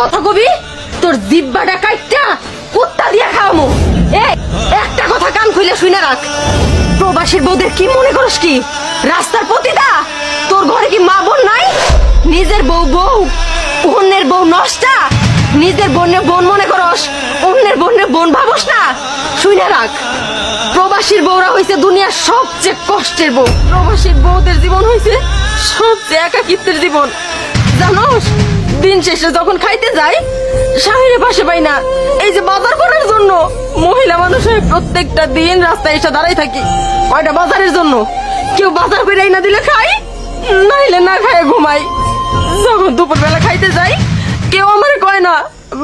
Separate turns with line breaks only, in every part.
কথা কবি তোর জিব্বাটা কাইটটা কুত্তা দিয়া খাওয়ামু। এই একটা কথা কান খুলে শুনে রাখ, প্রবাসীর বউদের কি মনে করস কি রাস্তার পতিতা? তোর ঘরে কি মা বোন নাই? নিজের বউ বউ, অন্যের বউ নষ্টা। নিজের বোনের বোন মনে করস, অন্যের বোনের বোন ভাবস না। শুনে রাখ, প্রবাসীর বউরা হইছে দুনিয়ার সবচেয়ে কষ্টের বউ। প্রবাসীর বউদের জীবন হইছে সবচেয়ে একাকিত্বের জীবন। জানোস, দিন শেষে যখন খাইতে যাই স্বামীর পাশে পাই না। এই যে বাজার করার জন্য মহিলা মানুষ হয়ে প্রত্যেকটা দিন রাস্তায় এসে দাঁড়াই থাকি কয়টা বাজারের জন্য। কেউ বাজার করে না দিলে খাই, নাইলে না খায় ঘুমাই। যখন দুপুর বেলা খাইতে যাই কেউ আমার কয় না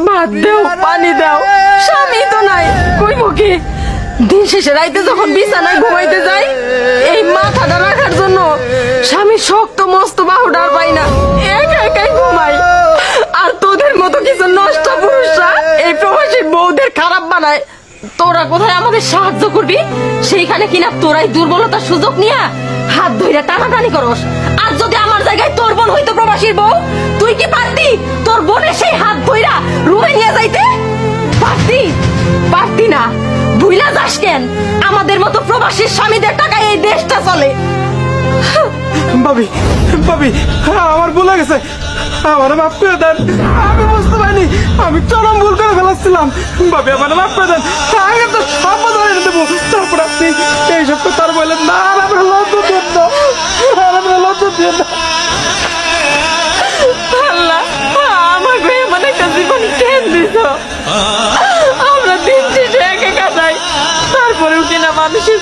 ভাত দাও পানি দাও, স্বামী তো নাই কই মুখে। দিন শেষে রাইতে যখন বিছানায় ঘুমাইতে যাই এই মাথাটা রাখার জন্য স্বামী শক্ত মস্ত বাহুটা পাই না, একা একাই ঘুমাই। আর তোদের মতো কিছু নষ্ট পুরুষরা এই প্রবাসী বউদের খারাপ বানায়। তোরা কোথায় আমাদের সাহায্য করবি সেইখানে কিনা তোরাই দুর্বলতার সুযোগ নিয়ে হাত ধইরা টানাটানি করস। আর যদি আমার জায়গায় তোর বোন হইতো প্রবাসীর বউ, তুই কি পারতি তোর বোনের সেই হাত ধইরা রুমে নিয়ে যাইতে? পারতি? পারতি না। ভুইলা যাস কেন? আমাদের মতো প্রবাসীর স্বামীদের টাকায় এই দেশটা চলে।
ভাবি ভাবি আমার ভুল হয়ে গেছে, আমার মাফ করে দেন। আমি বুঝতে পারিনি, আমি চরম ভুল করে ফেলাচ্ছিলাম। ভাবি আমার মাফ করে দেন, আগে তো সব ধরে দেবো। তারপর আপনি এইসব তো তার বললেন না। আর আমরা লজ্জা দেন না, আর আমরা লজ্জা দেন না।
আল্লাহ আমাকে এমন একটা জীবন কেন দিছ? আমরা দিন শেষে একা একা যাই, তারপরেও কিনা মানুষের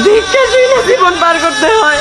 ভিক্ষা শুনে জীবন পার করতে হয়।